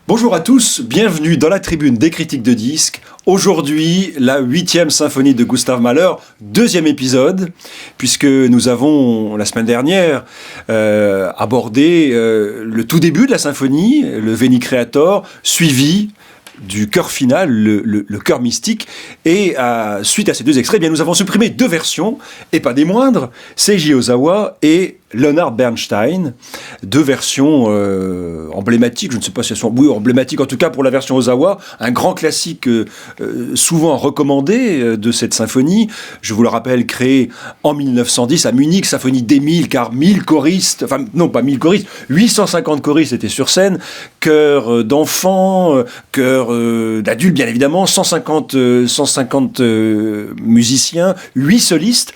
Bonjour à tous, bienvenue dans la tribune des critiques de disques. Aujourd'hui, la 8e symphonie de Gustav Mahler, 2e épisode, puisque nous avons, la semaine dernière, abordé le tout début de la symphonie, le Veni Creator, suivi du chœur final, le chœur mystique. Et suite à ces deux extraits, eh bien, nous avons supprimé deux versions, et pas des moindres, Seiji Ozawa et Leonard Bernstein, deux versions emblématiques, je ne sais pas si elles sont emblématiques, en tout cas pour la version Ozawa, un grand classique souvent recommandé de cette symphonie, je vous le rappelle, créée en 1910 à Munich, symphonie d'Émile, car 1000 choristes, enfin non pas 1000 choristes, 850 choristes étaient sur scène, chœur d'enfants, chœur d'adultes bien évidemment, 150 musiciens, 8 solistes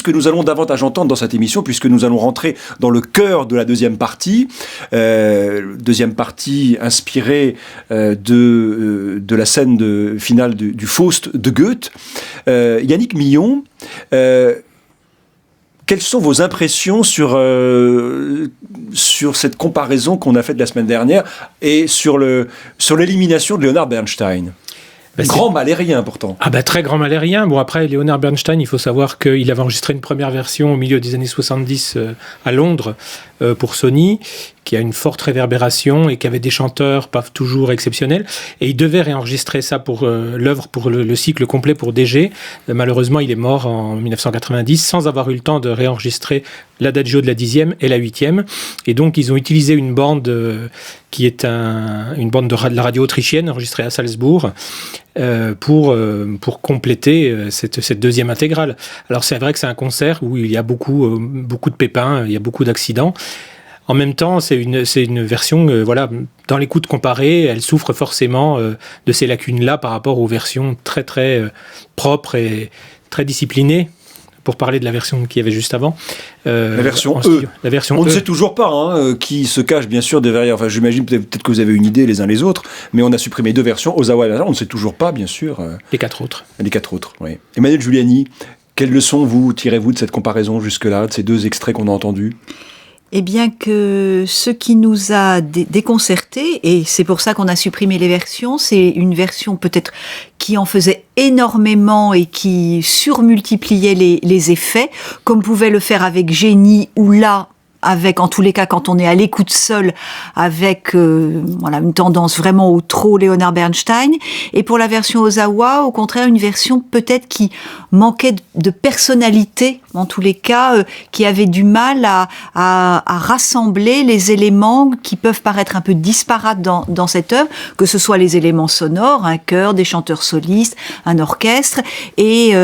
que nous allons davantage entendre dans cette émission, puisque nous allons rentrer dans le cœur de la deuxième partie inspirée de la scène finale du Faust de Goethe. Yannick Millon, quelles sont vos impressions sur cette comparaison qu'on a faite la semaine dernière et sur l'élimination de Leonard Bernstein? Grand malérien pourtant. Très grand malérien. Bon, après, Leonard Bernstein, il faut savoir qu'il avait enregistré une première version au milieu des années 70 à Londres pour Sony, qui a une forte réverbération et qui avait des chanteurs pas toujours exceptionnels. Et il devait réenregistrer ça pour l'œuvre, pour le cycle complet pour DG. Malheureusement, il est mort en 1990 sans avoir eu le temps de réenregistrer l'adagio de la 10e et la 8e. Et donc, ils ont utilisé une bande qui est une bande de la radio autrichienne enregistrée à Salzbourg pour compléter cette deuxième intégrale. Alors, c'est vrai que c'est un concert où il y a beaucoup de pépins, il y a beaucoup d'accidents. En même temps, c'est une version, dans l'écoute comparée, elle souffre forcément de ces lacunes-là par rapport aux versions très très propres et très disciplinées. Pour parler de la version qu'il y avait juste avant. La version E. On ne sait toujours pas qui se cache bien sûr derrière. Enfin, j'imagine peut-être que vous avez une idée les uns les autres, mais on a supprimé deux versions, Ozawa et Mahler. On ne sait toujours pas, bien sûr. Les quatre autres. Les quatre autres, oui. Emmanuel Giuliani, quelle leçon tirez-vous de cette comparaison jusque-là, de ces deux extraits qu'on a entendus ? Eh bien que ce qui nous a déconcertés, et c'est pour ça qu'on a supprimé les versions, c'est une version peut-être qui en faisait énormément et qui surmultipliait les effets, comme pouvait le faire avec génie ou là, avec, en tous les cas, quand on est à l'écoute seule, avec une tendance vraiment au trop Leonard Bernstein. Et pour la version Ozawa, au contraire, une version peut-être qui manquait de personnalité, en tous les cas, qui avait du mal à rassembler les éléments qui peuvent paraître un peu disparates dans cette œuvre, que ce soit les éléments sonores, un chœur, des chanteurs solistes, un orchestre, et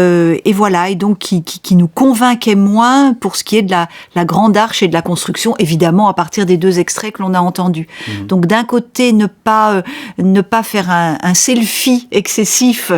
voilà, et donc qui nous convainquait moins pour ce qui est de la grande arche et de la construction, évidemment à partir des deux extraits que l'on a entendus. Donc d'un côté, ne pas faire un selfie excessif,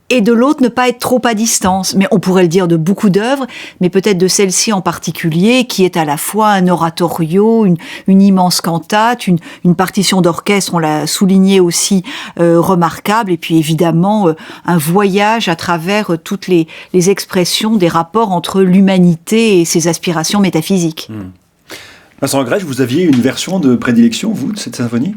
et de l'autre, ne pas être trop à distance. Mais on pourrait le dire de beaucoup d'œuvres, mais peut-être de celle-ci en particulier, qui est à la fois un oratorio, une immense cantate, une partition d'orchestre, on l'a souligné aussi, remarquable, et puis évidemment un voyage à travers toutes les expressions des rapports entre l'humanité et ses aspirations métaphysiques. Vincent Agrèche, vous aviez une version de prédilection, vous, de cette symphonie ?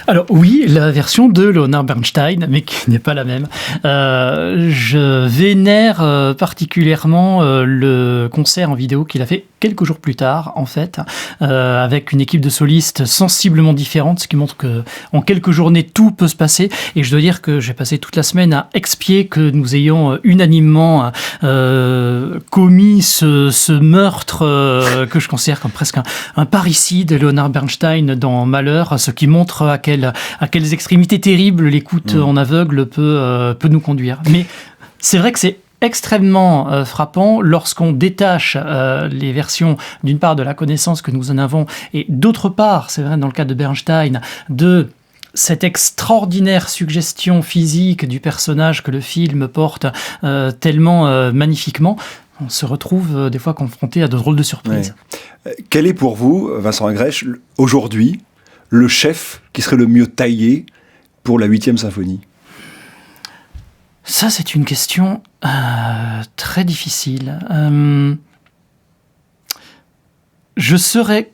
Alors oui, la version de Leonard Bernstein, mais qui n'est pas la même. Je vénère particulièrement le concert en vidéo qu'il a fait quelques jours plus tard, en fait, avec une équipe de solistes sensiblement différente, ce qui montre que en quelques journées, tout peut se passer. Et je dois dire que j'ai passé toute la semaine à expier que nous ayons unanimement commis ce meurtre que je considère comme presque un parricide de Leonard Bernstein dans Malheur, ce qui montre à quelles extrémités terribles l'écoute en aveugle peut nous conduire. Mais c'est vrai que c'est extrêmement frappant lorsqu'on détache les versions, d'une part de la connaissance que nous en avons, et d'autre part, c'est vrai dans le cas de Bernstein, de cette extraordinaire suggestion physique du personnage que le film porte tellement magnifiquement. On se retrouve des fois confronté à de drôles de surprises. Ouais. Quel est pour vous, Vincent Agrèche, aujourd'hui, le chef qui serait le mieux taillé pour la 8e symphonie ? Ça, c'est une question très difficile. Je serais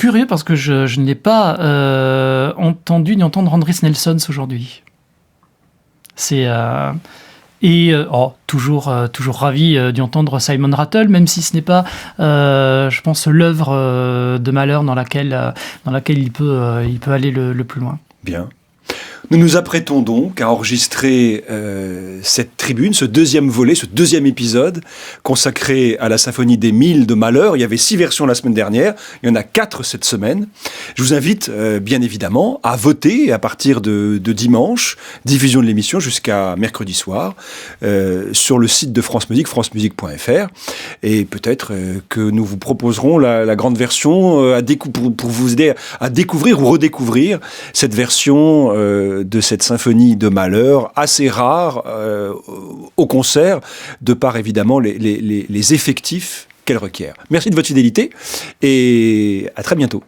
curieux parce que je n'ai pas entendu ni entendre Andris Nelsons aujourd'hui. C'est toujours ravi d'y entendre Simon Rattle, même si ce n'est pas, je pense, l'œuvre de Mahler dans laquelle il peut aller le plus loin. Bien. Nous nous apprêtons donc à enregistrer cette tribune, ce deuxième volet, ce deuxième épisode consacré à la symphonie des 1000 de Mahler. Il y avait 6 versions la semaine dernière, il y en a 4 cette semaine. Je vous invite bien évidemment à voter à partir de dimanche, diffusion de l'émission jusqu'à mercredi soir, sur le site de France Musique, francemusique.fr. Et peut-être que nous vous proposerons la grande version pour vous aider à découvrir ou redécouvrir cette version de cette symphonie de Mahler, assez rare au concert, de par évidemment les effectifs qu'elle requiert. Merci de votre fidélité et à très bientôt.